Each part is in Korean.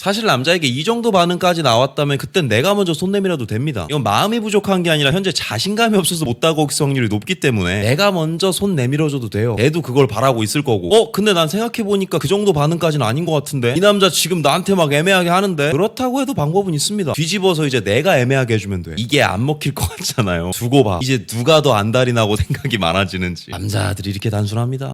사실 남자에게 이 정도 반응까지 나왔다면 그땐 내가 먼저 손 내밀어도 됩니다. 이건 마음이 부족한 게 아니라 현재 자신감이 없어서 못 다가올 확률이 높기 때문에 내가 먼저 손 내밀어줘도 돼요. 애도 그걸 바라고 있을 거고. 근데 난 생각해보니까 그 정도 반응까지는 아닌 것 같은데 이 남자 지금 나한테 막 애매하게 하는데. 그렇다고 해도 방법은 있습니다. 뒤집어서 이제 내가 애매하게 해주면 돼. 이게 안 먹힐 것 같잖아요. 두고 봐. 이제 누가 더 안달이 나고 생각이 많아지는지. 남자들이 이렇게 단순합니다.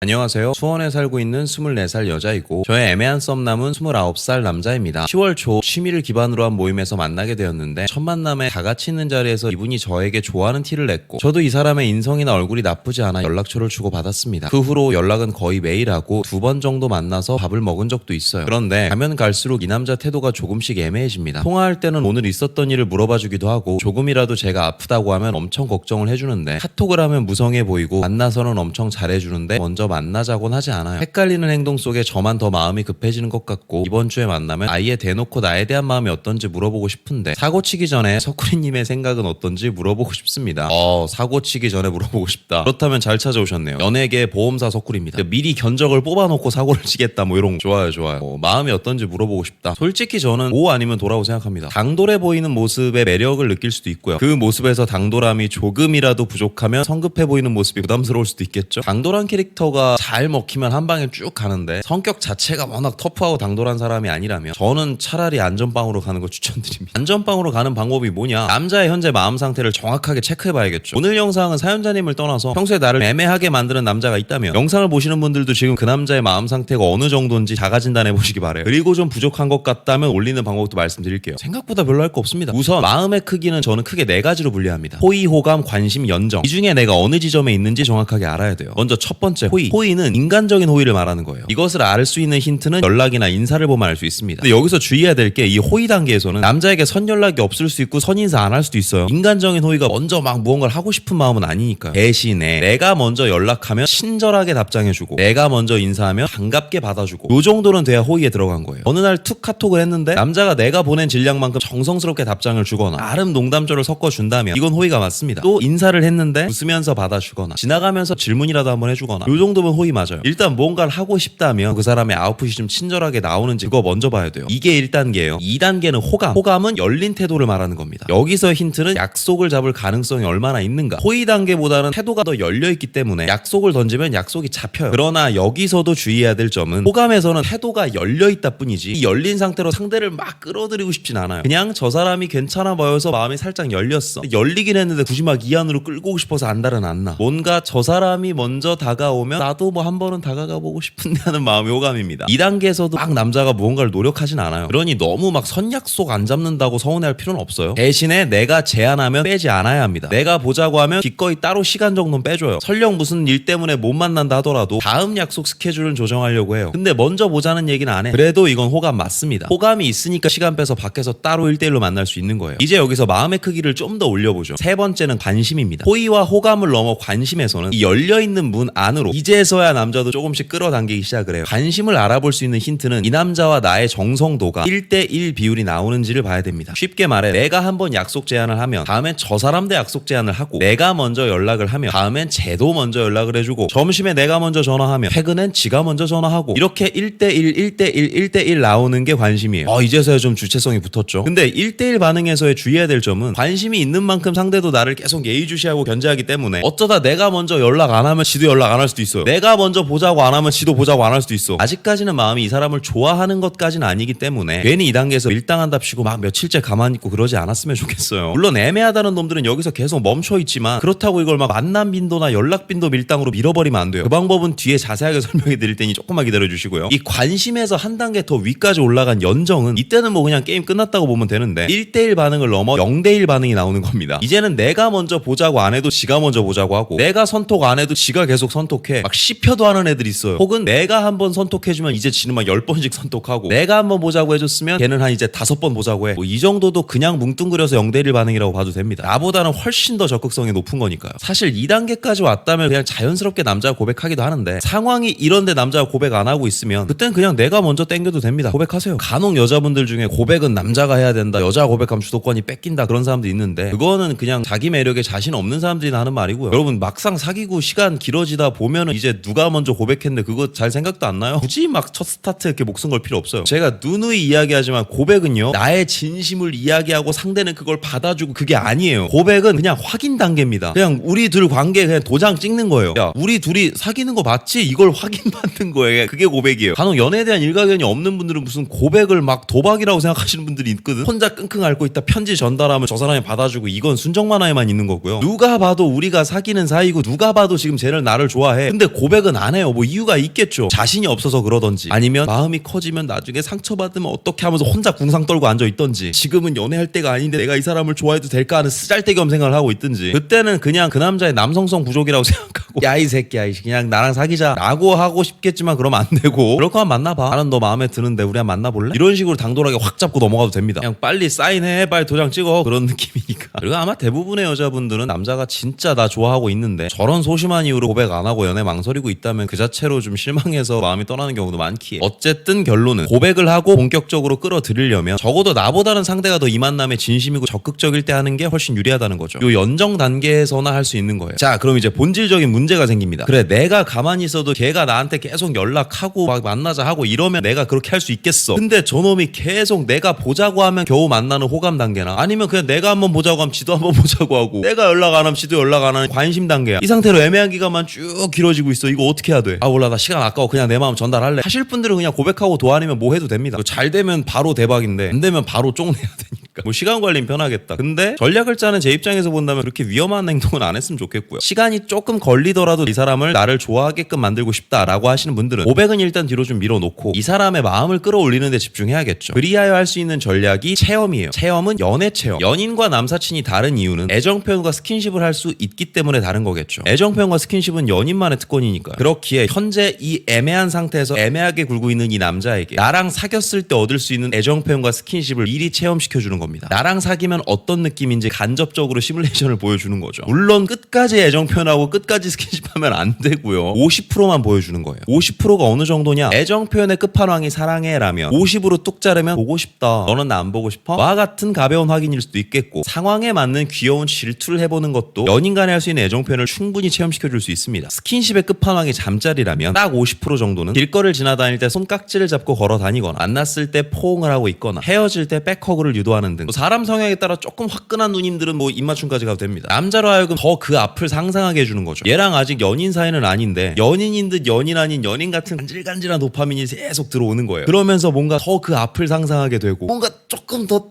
안녕하세요. 수원에 살고 있는 24살 여자이고 저의 애매한 썸남은 29살 남자입니다. 10월 초 취미를 기반으로 한 모임에서 만나게 되었는데 첫 만남에 다 같이 있는 자리에서 이분이 저에게 좋아하는 티를 냈고 저도 이 사람의 인성이나 얼굴이 나쁘지 않아 연락처를 주고 받았습니다. 그 후로 연락은 거의 매일 하고 2번 정도 만나서 밥을 먹은 적도 있어요. 그런데 가면 갈수록 이 남자 태도가 조금씩 애매해집니다. 통화할 때는 오늘 있었던 일을 물어봐 주기도 하고 조금이라도 제가 아프다고 하면 엄청 걱정을 해주는데 카톡을 하면 무성해 보이고 만나서는 엄청 잘해주는데 먼저 만나자곤 하지 않아요. 헷갈리는 행동 속에 저만 더 마음이 급해지는 것 같고 이번 주에 만나면 아예 대놓고 나에 대한 마음이 어떤지 물어보고 싶은데 사고 치기 전에 석구리님의 생각은 어떤지 물어보고 싶습니다. 사고 치기 전에 물어보고 싶다. 그렇다면 잘 찾아오셨네요. 연예계 보험사 석구리입니다. 미리 견적을 뽑아놓고 사고를 치겠다 뭐 이런 거. 좋아요. 마음이 어떤지 물어보고 싶다. 솔직히 저는 O 아니면 도라고 생각합니다. 당돌해 보이는 모습에 매력을 느낄 수도 있고요. 그 모습에서 당돌함이 조금이라도 부족하면 성급해 보이는 모습이 부담스러울 수도 있겠죠. 당돌한 캐릭터가 잘 먹히면 한 방에 쭉 가는데 성격 자체가 워낙 터프하고 당돌한 사람이 아니라면 저는 차라리 안전빵으로 가는 거 추천드립니다. 안전빵으로 가는 방법이 뭐냐? 남자의 현재 마음 상태를 정확하게 체크해봐야겠죠. 오늘 영상은 사연자님을 떠나서 평소에 나를 애매하게 만드는 남자가 있다면 영상을 보시는 분들도 지금 그 남자의 마음 상태가 어느 정도인지 자가 진단해보시기 바래요. 그리고 좀 부족한 것 같다면 올리는 방법도 말씀드릴게요. 생각보다 별로 할 거 없습니다. 우선 마음의 크기는 저는 크게 4가지로 분류합니다. 호의, 호감, 관심, 연정. 이 중에 내가 어느 지점에 있는지 정확하게 알아야 돼요. 먼저 첫 번째 호의. 호의는 인간적인 호의를 말하는 거예요. 이것을 알 수 있는 힌트는 연락이나 인사를 보면 알 수 있습니다. 근데 여기서 주의해야 될 게 이 호의 단계에서는 남자에게 선 연락이 없을 수 있고 선 인사 안 할 수도 있어요. 인간적인 호의가 먼저 막 무언가를 하고 싶은 마음은 아니니까요. 대신에 내가 먼저 연락하면 친절하게 답장해주고 내가 먼저 인사하면 반갑게 받아주고 요 정도는 돼야 호의에 들어간 거예요. 어느 날 툭 카톡을 했는데 남자가 내가 보낸 질량만큼 정성스럽게 답장을 주거나 나름 농담조를 섞어준다면 이건 호의가 맞습니다. 또 인사를 했는데 웃으면서 받아주거나 지나가면서 질문이라도 한번 해주거나 요 정도면 호의 맞아요. 일단 뭔가를 하고 싶다면 그 사람의 아웃풋이 좀 친절하게 나오는지 그거 먼저 봐야 돼요. 이게 1단계예요. 2단계는 호감. 호감은 열린 태도를 말하는 겁니다. 여기서 힌트는 약속을 잡을 가능성이 얼마나 있는가. 호의 단계보다는 태도가 더 열려있기 때문에 약속을 던지면 약속이 잡혀요. 그러나 여기서도 주의해야 될 점은 호감에서는 태도가 열려있다 뿐이지 이 열린 상태로 상대를 막 끌어들이고 싶진 않아요. 그냥 저 사람이 괜찮아 보여서 마음이 살짝 열렸어. 열리긴 했는데 굳이 막 이 안으로 끌고 싶어서 안달은 안 나. 뭔가 저 사람이 먼저 다가오면 나도 뭐 한 번은 다가가 보고 싶은데 하는 마음이 호감입니다. 2단계에서도 막 남자가 무언가를 노력하진 않아요. 그러니 너무 막 선약속 안 잡는다고 서운해할 필요는 없어요. 대신에 내가 제안하면 빼지 않아야 합니다. 내가 보자고 하면 기꺼이 따로 시간 정도는 빼줘요. 설령 무슨 일 때문에 못 만난다 하더라도 다음 약속 스케줄은 조정하려고 해요. 근데 먼저 보자는 얘기는 안 해. 그래도 이건 호감 맞습니다. 호감이 있으니까 시간 빼서 밖에서 따로 1대1로 만날 수 있는 거예요. 이제 여기서 마음의 크기를 좀 더 올려보죠. 세 번째는 관심입니다. 호의와 호감을 넘어 관심에서는 이 열려있는 문 안으로 이제서야 남자도 조금씩 끌어당기기 시작을 해요. 관심을 알아볼 수 있는 힌트는 이 남자와 나의 정성도가 1대1 비율이 나오는지를 봐야 됩니다. 쉽게 말해 내가 한번 약속 제안을 하면 다음엔 저 사람도 약속 제안을 하고 내가 먼저 연락을 하면 다음엔 쟤도 먼저 연락을 해주고 점심에 내가 먼저 전화하면 퇴근엔 지가 먼저 전화하고 이렇게 1대1 1대1 1대1 나오는 게 관심이에요. 이제서야 좀 주체성이 붙었죠. 근데 1대1 반응에서의 주의해야 될 점은 관심이 있는 만큼 상대도 나를 계속 예의주시하고 견제하기 때문에 어쩌다 내가 먼저 연락 안 하면 지도 연락 안 할 수도 있어요. 내가 먼저 보자고 안 하면 지도 보자고 안 할 수도 있어. 아직까지는 마음이 이 사람을 좋아하는 것까지는 아니기 때문에 괜히 이 단계에서 밀당한답시고 막 며칠째 가만히 있고 그러지 않았으면 좋겠어요. 물론 애매하다는 놈들은 여기서 계속 멈춰있지만 그렇다고 이걸 막 만남 빈도나 연락 빈도 밀당으로 밀어버리면 안 돼요. 그 방법은 뒤에 자세하게 설명해 드릴 테니 조금만 기다려주시고요. 이 관심에서 한 단계 더 위까지 올라간 연정은 이때는 뭐 그냥 게임 끝났다고 보면 되는데 1대1 반응을 넘어 0대1 반응이 나오는 겁니다. 이제는 내가 먼저 보자고 안 해도 지가 먼저 보자고 하고 내가 선톡 안 해도 지가 계속 선톡해. 막 씹혀도 하는 애들 있어요. 혹은 내가 한번 선톡해주면 이제 지는 막 10번씩 선톡하고 내가 한번 보자고 해줬으면 걔는 한 이제 5번 보자고 해. 뭐 이 정도도 그냥 뭉뚱그려서 0대1 반응이라고 봐도 됩니다. 나보다는 훨씬 더 적극성이 높은 거니까요. 사실 2단계까지 왔다면 그냥 자연스럽게 남자가 고백하기도 하는데 상황이 이런데 남자가 고백 안 하고 있으면 그땐 그냥 내가 먼저 땡겨도 됩니다. 고백하세요. 간혹 여자분들 중에 고백은 남자가 해야 된다, 여자가 고백하면 주도권이 뺏긴다 그런 사람도 있는데 그거는 그냥 자기 매력에 자신 없는 사람들이 하는 말이고요. 여러분 막상 사귀고 시간 길어지다 보면은 이제 이제 누가 먼저 고백했는데 그거 잘 생각도 안 나요? 굳이 막 첫 스타트 이렇게 목숨 걸 필요 없어요. 제가 누누이 이야기하지만 고백은요, 나의 진심을 이야기하고 상대는 그걸 받아주고 그게 아니에요. 고백은 그냥 확인 단계입니다. 그냥 우리 둘 관계 그냥 도장 찍는 거예요. 야, 우리 둘이 사귀는 거 맞지? 이걸 확인받는 거예요. 그게 고백이에요. 간혹 연애에 대한 일가견이 없는 분들은 무슨 고백을 막 도박이라고 생각하시는 분들이 있거든. 혼자 끙끙 앓고 있다 편지 전달하면 저 사람이 받아주고, 이건 순정 만화에만 있는 거고요. 누가 봐도 우리가 사귀는 사이고 누가 봐도 지금 쟤를 나를 좋아해. 근데 고백은 안 해요. 뭐 이유가 있겠죠. 자신이 없어서 그러던지, 아니면 마음이 커지면 나중에 상처받으면 어떻게 하면서 혼자 궁상 떨고 앉아있던지, 지금은 연애할 때가 아닌데 내가 이 사람을 좋아해도 될까 하는 쓰잘데기없는 생각을 하고 있든지, 그때는 그냥 그 남자의 남성성 부족이라고 생각하고 야 이 새끼야 그냥 나랑 사귀자 라고 하고 싶겠지만 그러면 안 되고, 그럴 거면 만나봐. 나는 너 마음에 드는데 우리 한번 만나볼래? 이런 식으로 당돌하게 확 잡고 넘어가도 됩니다. 그냥 빨리 사인해, 빨리 도장 찍어, 그런 느낌이니까. 그리고 아마 대부분의 여자분들은 남자가 진짜 나 좋아하고 있는데 저런 소심한 이유로 고백 안 하고 연애 망설이고 있다면 그 자체로 좀 실망해서 마음이 떠나는 경우도 많기에, 어쨌든 결론은 고백을 하고 본격적으로 끌어들이려면 적어도 나보다는 상대가 더 이 만남에 진심이고 적극적일 때 하는 게 훨씬 유리하다는 거죠. 요 연정 단계에서나 할 수 있는 거예요. 자, 그럼 이제 본질적인 문제가 생깁니다. 그래, 내가 가만히 있어도 걔가 나한테 계속 연락하고 막 만나자 하고 이러면 내가 그렇게 할 수 있겠어. 근데 저놈이 계속 내가 보자고 하면 겨우 만나는 호감 단계나, 아니면 그냥 내가 한번 보자고 하면 지도 한번 보자고 하고, 내가 연락 안 하면 지도 연락 안 하는 관심 단계야. 이 상태로 애매한 기간만 쭉 길어지고 있어. 이거 어떻게 해야 돼? 아 몰라, 나 시간 아까워, 그냥 내 마음 전달할래 하실 분들은 그냥 고백하고 도안이면 뭐 해도 됩니다. 잘 되면 바로 대박인데 안 되면 바로 쪽내야 되니까 뭐 시간 관리는 편하겠다. 근데 전략을 짜는 제 입장에서 본다면 그렇게 위험한 행동은 안 했으면 좋겠고요. 시간이 조금 걸리더라도 이 사람을 나를 좋아하게끔 만들고 싶다라고 하시는 분들은 고백은 일단 뒤로 좀 밀어놓고 이 사람의 마음을 끌어올리는 데 집중해야겠죠. 그리하여 할 수 있는 전략이 체험이에요. 체험은 연애 체험. 연인과 남사친이 다른 이유는 애정 표현과 스킨십을 할 수 있기 때문에 다른 거겠죠. 애정 표현과 스킨십은 연인만의 특권이니까. 그렇기에 현재 이 애매한 상태에서 애매하게 굴고 있는 이 남자에게 나랑 사귀었을 때 얻을 수 있는 애정 표현과 스킨십을 미리 체험시켜주는 겁니다. 나랑 사귀면 어떤 느낌인지 간접적으로 시뮬레이션을 보여주는 거죠. 물론 끝까지 애정 표현하고 끝까지 스킨십하면 안 되고요. 50%만 보여주는 거예요. 50%가 어느 정도냐? 애정 표현의 끝판왕이 사랑해라면 50으로 뚝 자르면 보고 싶다, 너는 나 안 보고 싶어? 와 같은 가벼운 확인일 수도 있겠고, 상황에 맞는 귀여운 질투를 해보는 것도 연인 간에 할 수 있는 애정 표현을 충분히 체험시켜줄 수 있습니다. 스킨십의 끝판왕이 잠자리라면 딱 50% 정도는 길거리를 지나다닐 때 손깍지를 잡고 걸어 다니거나, 만났을 때 포옹을 하고 있거나, 헤어질 때 백허그를 유도하는 등, 사람 성향에 따라 조금 화끈한 누님들은 뭐 입맞춤까지 가도 됩니다. 남자로 하여금 더 그 앞을 상상하게 해주는 거죠. 얘랑 아직 연인 사이는 아닌데 연인인 듯 연인 아닌 연인 같은 간질간질한 도파민이 계속 들어오는 거예요. 그러면서 뭔가 더 그 앞을 상상하게 되고, 뭔가 조금 좀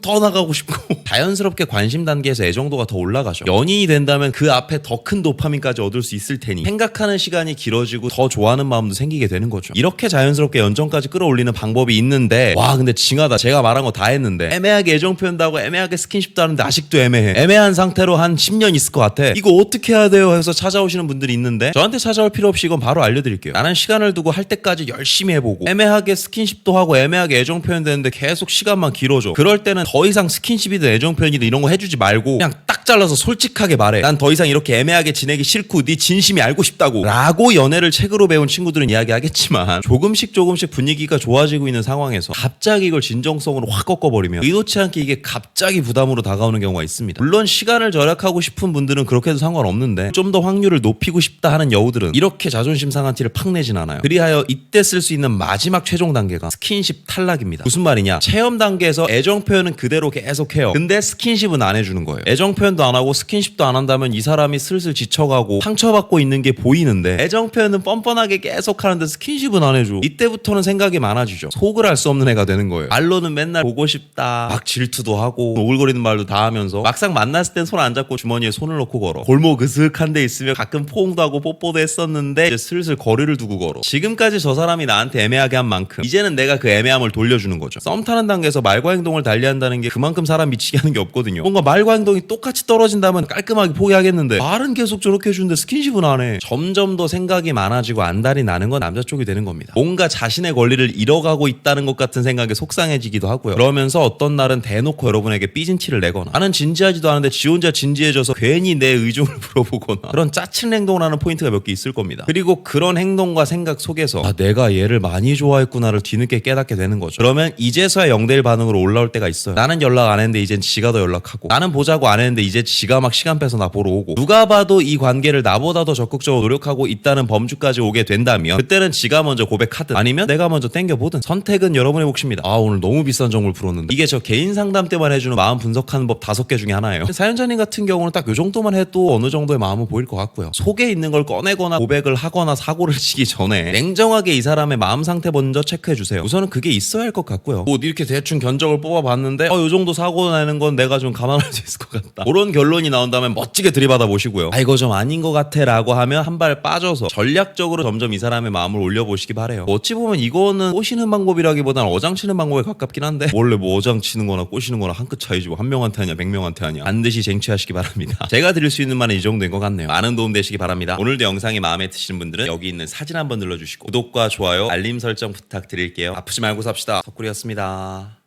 더 나가고 싶고 자연스럽게 관심 단계에서 애정도가 더 올라가죠. 연인이 된다면 그 앞에 더 큰 도파민까지 얻을 수 있을 테니 생각하는 시간이 길어지고 더 좋아하는 마음도 생기게 되는 거죠. 이렇게 자연스럽게 연정까지 끌어올리는 방법이 있는데, 와 근데 징하다. 제가 말한 거 다 했는데 애매하게 애정 표현도 하고 애매하게 스킨십도 하는데 아직도 애매해. 애매한 상태로 한 10년 있을 것 같아. 이거 어떻게 해야 돼요? 해서 찾아오시는 분들이 있는데, 저한테 찾아올 필요 없이 이건 바로 알려드릴게요. 나는 시간을 두고 할 때까지 열심히 해보고 애매하게 스킨십도 하고 애매하게 애정 표현되는데 계속 시간만 길어져. 그럴 때는 더 이상 스킨십이든 애정 표현이든 이런 거 해주지 말고 그냥 딱 잘라서 솔직하게 말해. 난 더 이상 이렇게 애매하게 지내기 싫고 네 진심이 알고 싶다고 라고 연애를 책으로 배운 친구들은 이야기하겠지만, 조금씩 분위기가 좋아지고 있는 상황에서 갑자기 이걸 진정성으로 확 꺾어버리면 의도치 않게 이게 갑자기 부담으로 다가오는 경우가 있습니다. 물론 시간을 절약하고 싶은 분들은 그렇게 해도 상관없는데, 좀 더 확률을 높이고 싶다 하는 여우들은 이렇게 자존심 상한 티를 팍 내진 않아요. 그리하여 이때 쓸 수 있는 마지막 최종 단계가 스킨십 탈락입니다. 무슨 말이냐? 체험 단계에서 애정 표현은 그대로 계속해요. 근데 스킨십은 안 해주는 거예요. 애정 표현도 안 하고 스킨십도 안 한다면 이 사람이 슬슬 지쳐가고 상처받고 있는 게 보이는데, 애정 표현은 뻔뻔하게 계속 하는데 스킨십은 안 해줘. 이때부터는 생각이 많아지죠. 속을 알 수 없는 애가 되는 거예요. 말로는 맨날 보고 싶다, 막 질투도 하고 오글거리는 말도 다 하면서, 막상 만났을 땐 손 안 잡고 주머니에 손을 넣고 걸어. 골목 으슥한 데 있으면 가끔 포옹도 하고 뽀뽀도 했었는데 이제 슬슬 거리를 두고 걸어. 지금까지 저 사람이 나한테 애매하게 한 만큼 이제는 내가 그 애매함을 돌려주는 거죠. 썸 타는 단계에서 말과 행동을 달리한다는 게 그만큼 사람 미치게 하는 게 없거든요. 뭔가 말과 행동이 똑같이 떨어진다면 깔끔하게 포기하겠는데, 말은 계속 저렇게 해주는데 스킨십은 안 해. 점점 더 생각이 많아지고 안달이 나는 건 남자 쪽이 되는 겁니다. 뭔가 자신의 권리를 잃어가고 있다는 것 같은 생각에 속상해지기도 하고요. 그러면서 어떤 날은 대놓고 여러분에게 삐진 티를 내거나, 나는 진지하지도 않은데 지 혼자 진지해져서 괜히 내 의중을 물어보거나, 그런 짜친 행동을 하는 포인트가 몇 개 있을 겁니다. 그리고 그런 행동과 생각 속에서 내가 얘를 많이 좋아했구나를 뒤늦게 깨닫게 되는 거죠. 그러면 이제서야 영대를 받을 반응으로 올라올 때가 있어요. 나는 연락 안 했는데 이젠 지가 더 연락하고, 나는 보자고 안 했는데 이제 지가 막 시간 빼서 나 보러 오고, 누가 봐도 이 관계를 나보다 더 적극적으로 노력하고 있다는 범주까지 오게 된다면 그때는 지가 먼저 고백하든 아니면 내가 먼저 땡겨보든 선택은 여러분의 몫입니다. 오늘 너무 비싼 정보를 풀었는데 이게 저 개인 상담 때만 해주는 마음 분석하는 법 5개 중에 하나예요. 사연자님 같은 경우는 딱 요 정도만 해도 어느 정도의 마음은 보일 것 같고요. 속에 있는 걸 꺼내거나 고백을 하거나 사고를 치기 전에 냉정하게 이 사람의 마음 상태 먼저 체크해주세요. 우선은 그게 있어야 할 것 같고요. 뭐 이렇게 대충 견적을 뽑아봤는데 요 정도 사고 나는 건 내가 좀 감안할 수 있을 것 같다, 그런 결론이 나온다면 멋지게 들이받아 보시고요. 이거 좀 아닌 것 같아 라고 하면 한 발 빠져서 전략적으로 점점 이 사람의 마음을 올려보시기 바래요. 어찌 보면 이거는 꼬시는 방법이라기보다는 어장치는 방법에 가깝긴 한데, 원래 뭐 어장치는 거나 꼬시는 거나 한 끗 차이지 뭐 한 명한테 하냐 100명한테 하냐. 반드시 쟁취하시기 바랍니다. 제가 드릴 수 있는 말은 이 정도인 것 같네요. 많은 도움 되시기 바랍니다. 오늘도 영상이 마음에 드시는 분들은 여기 있는 사진 한번 눌러주시고 구독과 좋아요 알림 설정 부탁드릴게요. 아프지 말고 삽시다. 덕구리였습니다.